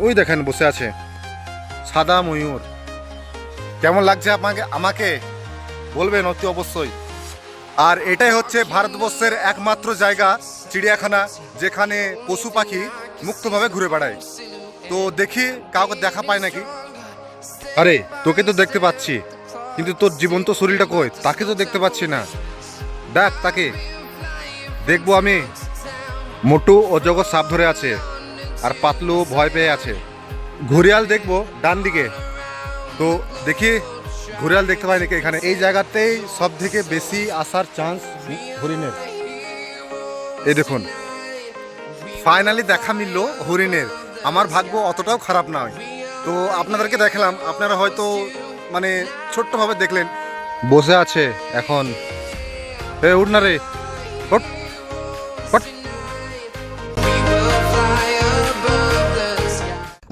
ওই দেখেন বসে আছে সাদা ময়ূর। কেমন লাগছে আমাকে বলবেন অতি অবশ্যই। আর এটাই হচ্ছে ভারতবর্ষের একমাত্র জায়গা চিড়িয়াখানা যেখানে পশু পাখি মুক্তভাবে ঘুরে বেড়ায়। তো দেখি কাউকে দেখা পায় নাকি। আরে তোকে তো দেখতে পাচ্ছি, কিন্তু তোর জীবন্ত শরীরটা কই? তাকে তো দেখতে পাচ্ছি না। দেখ তাকে, দেখবো আমি। মোটু ও জগৎ সাপ ধরে আছে, আর পাতলু ভয় পেয়ে আছে। ঘড়িয়াল দেখবো ডান দিকে, তো দেখি ঘড়িয়াল দেখতে পাই নাকি এখানে। এই জায়গাতেই সব থেকে বেশি আসার চান্স হরিণের। এই দেখুন ফাইনালি দেখা মিললো হরিণের। আমার ভাগ্য অতটাও খারাপ নয়। তো আপনাদেরকে দেখালাম, আপনারা হয়তো মানে ছোট্টভাবে দেখলেন। বসে আছে এখন। উঠ না রে, হট হট।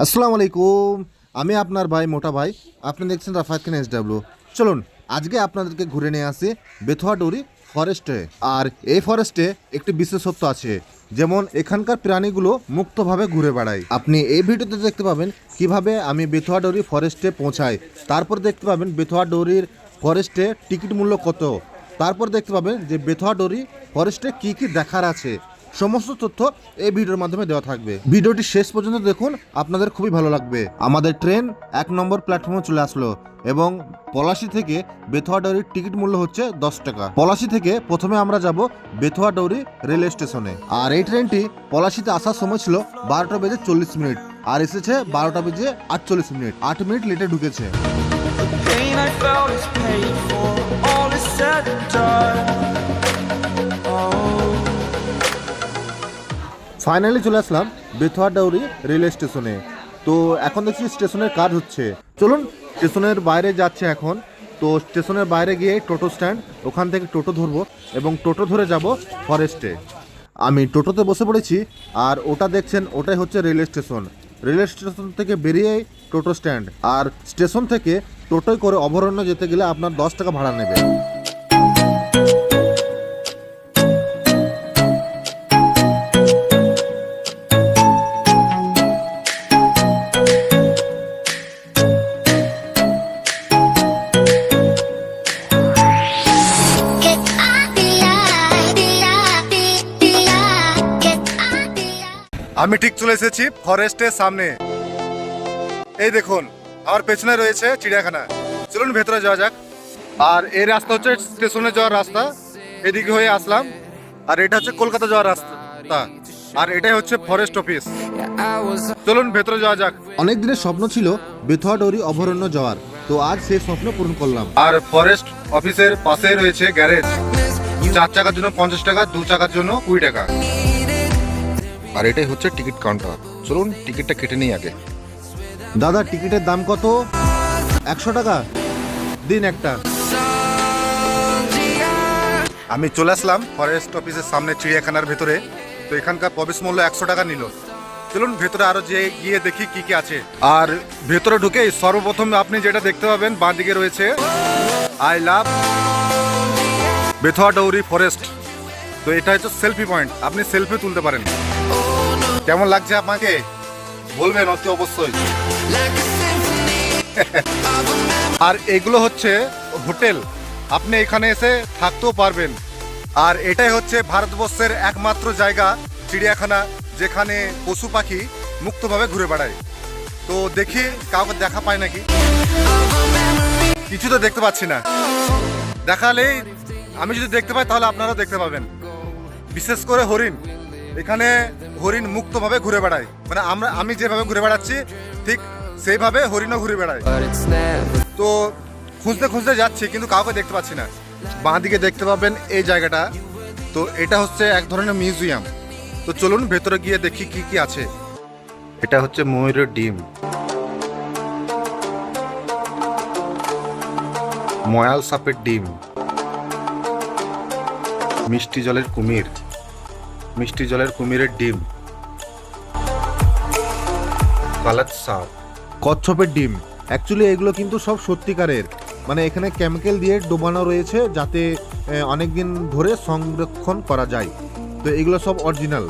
আসসালামু আলাইকুম, আমি আপনার ভাই মোটা ভাই। আপনি দেখছেন রাফায়েত খান SW। চলুন আজকে আপনাদেরকে ঘুরে নিয়ে আসি বেথুয়া ডোরি ফরেস্টে। আর এই ফরেস্টে একটি বিশেষত্ব আছে, যেমন এখানকার প্রাণীগুলো মুক্তভাবে ঘুরে বেড়ায়। আপনি এই ভিডিওতে দেখতে পাবেন কিভাবে আমি বেথুয়া ডোরি ফরেস্টে পৌঁছাই। তারপর দেখতে পাবেন বেথুয়া ডোরির ফরেস্টে টিকিট মূল্য কত। তারপর দেখতে পাবেন যে বেথুয়া ডোরি ফরেস্টে কি কি দেখার আছে। সমস্ত তথ্য এই ভিডিওর মাধ্যমে দেওয়া থাকবে। ভিডিওটি শেষ পর্যন্ত দেখুন, আপনাদের খুবই ভালো লাগবে। আমাদের ট্রেন 1 নম্বর প্ল্যাটফর্মে চলে আসলো এবং পলাশী থেকে বেথুয়া ডৌরির টিকিট মূল্য হচ্ছে 10 টাকা। পলাশী থেকে প্রথমে আমরা যাব বেথুয়া ডৌরি রেল স্টেশনে। আর এই ট্রেনটি পলাশীতে আসার সময় ছিল 12টা বেজে 40 মিনিট, আর এসেছে 12টা বেজে 48 মিনিট। 8 মিনিট লেটে ঢুকেছে। ফাইনালি চলে আসলাম বেথুয়া ডৌরি রেল স্টেশনে। তো এখন দেখছি স্টেশনের কাজ হচ্ছে। চলুন স্টেশনের বাইরে যাচ্ছে এখন। তো স্টেশনের বাইরে গিয়ে টোটো স্ট্যান্ড, ওখান থেকে টোটো ধরবো এবং টোটো ধরে যাব ফরেস্টে। আমি টোটোতে বসে পড়েছি, আর ওটা দেখছেন ওটাই হচ্ছে রেল স্টেশন। রেল স্টেশন থেকে বেরিয়েই টোটো স্ট্যান্ড। আর স্টেশন থেকে টোটোয় করে অভয়ারণ্য যেতে গেলে আপনার 10 টাকা ভাড়া নেবে। আমি ঠিক চলে এসেছি ফরেস্টের সামনে। এই দেখুন আমার পেছনে রয়েছে চিড়িয়াখানা। চলুন ভেতরে যাওয়া যাক। আর এই রাস্তা হচ্ছে স্টেশনে যাওয়ার রাস্তা, এদিকে হয়ে আসলাম। আর এটা হচ্ছে কলকাতা যাওয়ার রাস্তা, আর এটাই হচ্ছে ফরেস্ট অফিস। চলুন ভেতরে যাওয়া যাক। অনেক দিনের স্বপ্ন ছিল বেথুয়া ডৌরি অভয়ারণ্য যাওয়ার, তো আজ সেই স্বপ্ন পূরণ করলাম। আর ফরেস্ট অফিসের পাশে রয়েছে গ্যারেজ। 4 চাকার জন্য 50 টাকা, 2 চাকার জন্য 20 টাকা। আর এটাই হচ্ছে টিকিট কাউন্টার। চলুন টিকিটটা কেটে নিই আগে। দাদা টিকিটের দাম কত? 100 টাকা দিন একটা। আমি চলে আসলাম ফরেস্ট অফিসের সামনে চিড়িয়াখানার ভেতরে। তো এখানকার প্রবেশ মূল্য 100 টাকা নিল। চলুন ভেতরে আরো গিয়ে দেখি কি কি আছে। আর ভেতরে ঢুকেই সর্বপ্রথম আপনি যেটা দেখতে পাবেন বাঁ দিকে রয়েছে I love Bethua dowry forest. তো এটা হচ্ছে সেলফি পয়েন্ট, আপনি সেলফি তুলতে পারেন। কেমন লাগছে আপনাকে বলবেন অতি অবশ্যই। আর এগুলো হচ্ছে হোটেল, আপনি এখানে এসে থাকতেও পারবেন। আর এটাই হচ্ছে ভারতবর্ষের একমাত্র জায়গা চিড়িয়াখানা যেখানে পশু পাখি মুক্তভাবে ঘুরে বেড়ায়। তো দেখি কাউকে দেখা পায় নাকি। কিছু তো দেখতে পাচ্ছি না। দেখালেই আমি যদি দেখতে পাই তাহলে আপনারাও দেখতে পাবেন। বিশেষ করে হরিণ, এখানে হরিণ মুক্তভাবে ঘুরে বেড়ায়। মানে আমি যেভাবে ঘুরে বেড়াচ্ছি ঠিক সেইভাবে হরিণও ঘুরে বেড়ায়। তো খুঁজতে খুঁজতে যাচ্ছি কিন্তু কাউকে দেখতে পাচ্ছি না। বাঁ দিকে দেখতে পাবেন এই জায়গাটা। তো এটা হচ্ছে এক ধরনের মিউজিয়াম। তো চলুন ভেতরে গিয়ে দেখি কি কি আছে। এটা হচ্ছে ময়ূরের ডিম, ময়াল সাপের ডিম, মিষ্টি জলের কুমির, মিষ্টি জলের কুমিরের ডিম, কালার সাপ, কচ্ছপের ডিম। অ্যাকচুয়ালি এগুলো কিন্তু সব সত্যিকারের, মানে এখানে কেমিক্যাল দিয়ে ডোবানো রয়েছে যাতে অনেক দিন ধরে সংরক্ষণ করা যায়। তো এগুলো সব অরিজিনাল।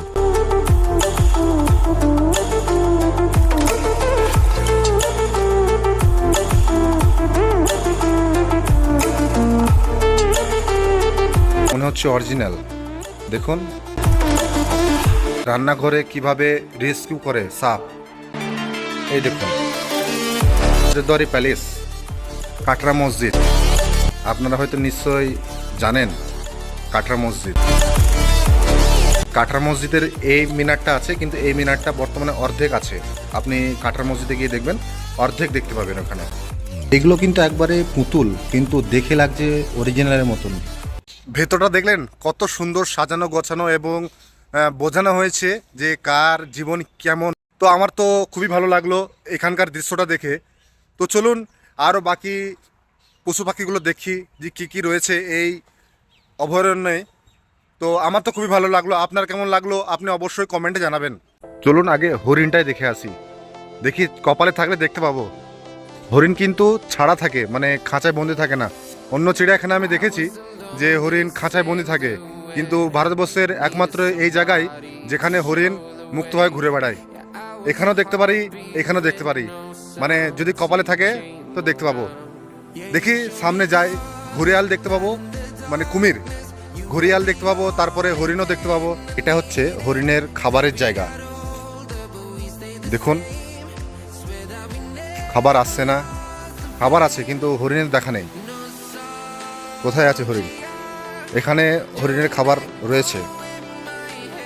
হচ্ছে অরিজিনাল। দেখুন রান্নাঘরে কিভাবে রেস্কিউ করে সাপ। এই দেখুন দরি প্যালেস, কাটরা মসজিদ। আপনারা হয়তো নিশ্চয়ই জানেন কাটরা মসজিদ। কাটরা মসজিদের এই মিনারটা আছে, কিন্তু এই মিনারটা বর্তমানে অর্ধেক আছে। আপনি কাটরা মসজিদে গিয়ে দেখবেন অর্ধেক দেখতে পাবেন ওখানে। এগুলো কিন্তু একবারে পুতুল, কিন্তু দেখে লাগছে অরিজিনালের মতন। ভেতরটা দেখলেন কত সুন্দর সাজানো গোছানো এবং বোঝানো হয়েছে যে কার জীবন কেমন। তো আমার তো খুবই ভালো লাগলো এখানকার দৃশ্যটা দেখে। তো চলুন আরও বাকি পশু পাখিগুলো দেখি যে কী কী রয়েছে এই অভয়ারণ্যে। তো আমার তো খুবই ভালো লাগলো, আপনার কেমন লাগলো আপনি অবশ্যই কমেন্টে জানাবেন। চলুন আগে হরিণটাই দেখে আসি, দেখি কপালে থাকলে দেখতে পাবো। হরিণ কিন্তু ছাড়া থাকে, মানে খাঁচায় বন্দি থাকে না। অন্য চিড়িয়াখানা আমি দেখেছি যে হরিণ খাঁচায় বন্দি থাকে, কিন্তু ভারতবর্ষের একমাত্র এই জায়গায় যেখানে হরিণ মুক্তভাবে ঘুরে বেড়ায়। এখানেও দেখতে পারি, এখানেও দেখতে পারি, মানে যদি কপালে থাকে তো দেখতে পাবো। দেখি সামনে যাই, ঘুরিয়াল দেখতে পাবো, মানে কুমির, ঘুরিয়াল দেখতে পাবো, তারপরে হরিণও দেখতে পাবো। এটা হচ্ছে হরিণের খাবারের জায়গা। দেখুন খাবার আসছে না, খাবার আছে কিন্তু হরিণের দেখা নেই। কোথায় আছে হরিণ? এখানে হরিণের খাবার রয়েছে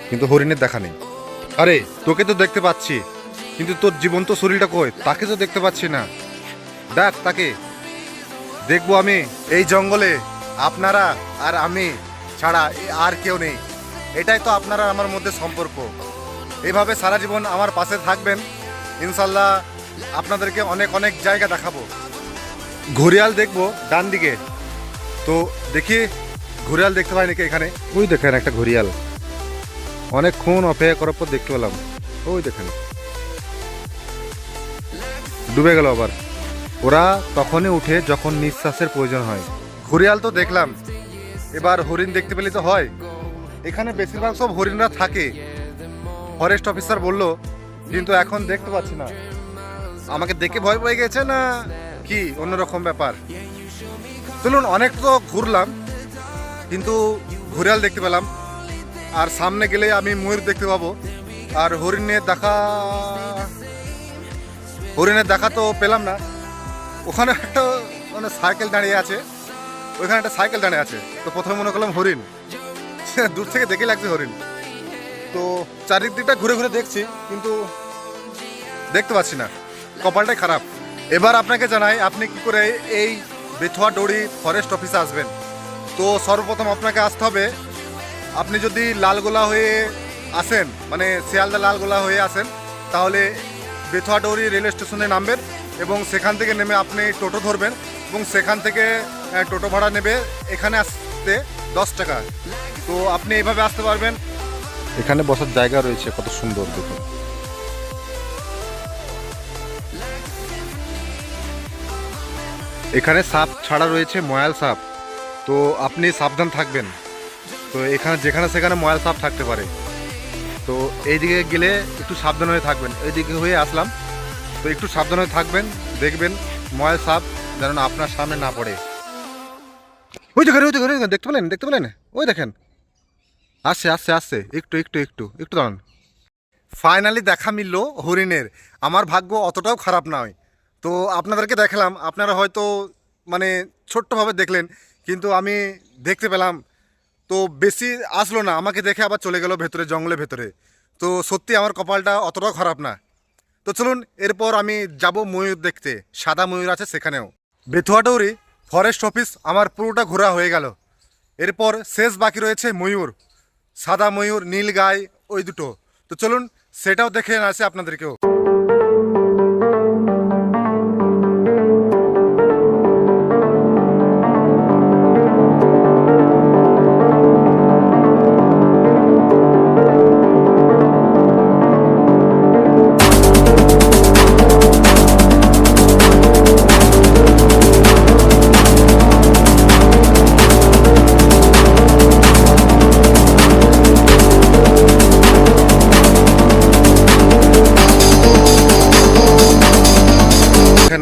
কিন্তু হরিণের দেখা নেই। আরে তোকে তো দেখতে পাচ্ছি, কিন্তু তোর জীবন্ত শরীরটা কই? তাকে তো দেখতে পাচ্ছি না। দেখ তাকে, দেখবো আমি। এই জঙ্গলে আপনারা আর আমি ছাড়া আর কেউ নেই। এটাই তো আপনারা আমার মধ্যে সম্পর্ক। এইভাবে সারা জীবন আমার পাশে থাকবেন, ইনশাল্লাহ আপনাদেরকে অনেক অনেক জায়গা দেখাবো। ঘুরিয়াল দেখবো ডান দিকে, তো দেখি ঘুরিয়াল দেখতে পাই নাকি এখানে। ওই দেখেন একটা ঘুরিয়াল, অনেকক্ষণ অপেক্ষা করার পর দেখতে পেলাম। ওই দেখেন ডুবে গেল আবার। ওরা তখনই উঠে যখন নিঃশ্বাসের প্রয়োজন হয়। ঘুরিয়াল তো দেখলাম, এবার হরিণ দেখতে পেলে তো হয়। এখানে বেশিরভাগ সব হরিণরা থাকে, ফরেস্ট অফিসার বললো, কিন্তু এখন দেখতে পাচ্ছি না। আমাকে দেখে ভয় পেয়ে গেছে না কি অন্যরকম ব্যাপার। চলুন অনেক তো ঘুরলাম, কিন্তু ঘুরিয়াল দেখতে পেলাম। আর সামনে গেলে আমি ময়ূর দেখতে পাবো। আর হরিণের দেখা তো পেলাম না। ওখানে একটা মানে সাইকেল দাঁড়িয়ে আছে, ওইখানে একটা সাইকেল দাঁড়িয়ে আছে। তো প্রথমে মনে করলাম হরিণ, দূর থেকে দেখে লাগছে হরিণ। তো চারিদিকটা ঘুরে ঘুরে দেখছি, কিন্তু দেখতে পাচ্ছি না, কপালটাই খারাপ। এবার আপনাকে জানাই আপনি কি করে এই বেথুয়া ডোরি ফরেস্ট অফিসে আসবেন। তো সর্বপ্রথম আপনাকে আসতে হবে, আপনি যদি লালগোলা হয়ে আসেন, মানে শিয়ালদা লালগোলা হয়ে আসেন, তাহলে বেথুয়া ডোরি রেল স্টেশনে নামবেন এবং সেখান থেকে নেমে আপনি টোটো ধরবেন এবং সেখান থেকে টোটো ভাড়া নেবে এখানে আসতে 10 টাকা। তো আপনি এইভাবে আসতে পারবেন। এখানে বসার জায়গা রয়েছে কত সুন্দর দেখুন। এখানে সাপ ছাড়া রয়েছে ময়াল সাপ, তো আপনি সাবধান থাকবেন। তো এখানে যেখানে সেখানে ময়াল সাপ থাকতে পারে, তো এইদিকে গেলে একটু সাবধান হয়ে থাকবেন। এইদিকে হয়ে আসলাম, তো একটু সাবধান হয়ে থাকবেন, দেখবেন ময়াল সাপ যেন আপনার সামনে না পড়ে। ওই দেখেন, ওই দেখেন, দেখতে পেলেন, ওই দেখেন আসছে আসছে আসছে, একটু একটু একটু একটু দাঁড়ান। ফাইনালি দেখা মিলল হরিণের। আমার ভাগ্য অতটাও খারাপ নয়। তো আপনাদেরকে দেখালাম, আপনারা হয়তো মানে ছোট্টভাবে দেখলেন, কিন্তু আমি দেখতে পেলাম। তো বেশি আসলো না, আমাকে দেখে আবার চলে গেল ভেতরে, জঙ্গলের ভেতরে। তো সত্যি আমার কপালটা অতটাও খারাপ না। তো চলুন এরপর আমি যাব ময়ূর দেখতে, সাদা ময়ূর আছে সেখানেও। বেথুয়া ডৌরি ফরেস্ট অফিস আমার পুরোটা ঘোরা হয়ে গেল। এরপর শেষ বাকি রয়েছে ময়ূর, সাদা ময়ূর, নীল গাই, ওই দুটো। তো চলুন সেটাও দেখে আসে আপনাদেরকেও।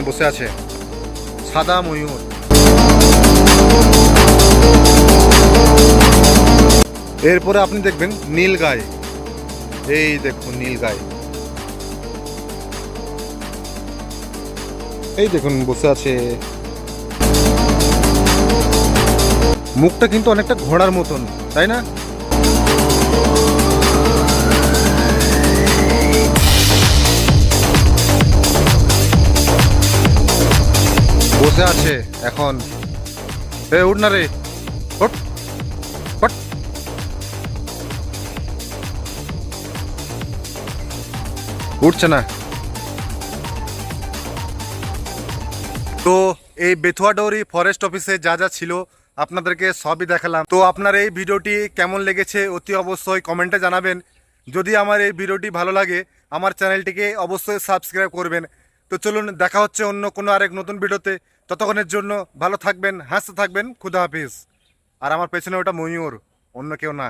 বসে আছে সাদা ময়ূর। এরপরে আপনি দেখবেন নীলগাই। এই দেখুন নীলগাই, এই দেখুন বসে আছে। মুখটা কিন্তু অনেকটা ঘোড়ার মতন, তাই না? বসে আছে এখন। এ উঠ না রে, উঠ, উঠ। উঠছে না। তো এই বেথুয়াডৌরি ফরেস্ট অফিসে যা যা ছিল আপনাদেরকে সবই দেখালাম। তো আপনার এই ভিডিওটি কেমন লেগেছে অতি অবশ্যই কমেন্টে জানাবেন। যদি আমার এই ভিডিওটি ভালো লাগে আমার চ্যানেলটিকে অবশ্যই সাবস্ক্রাইব করবেন। তো চলুন, দেখা হচ্ছে অন্য কোনো আরেক নতুন ভিডিওতে। ততক্ষণের জন্য ভালো থাকবেন, হাসতে থাকবেন। খুদা হাফিজ। আর আমার পেছনে ওটা ময়ূর, অন্য কেউ না।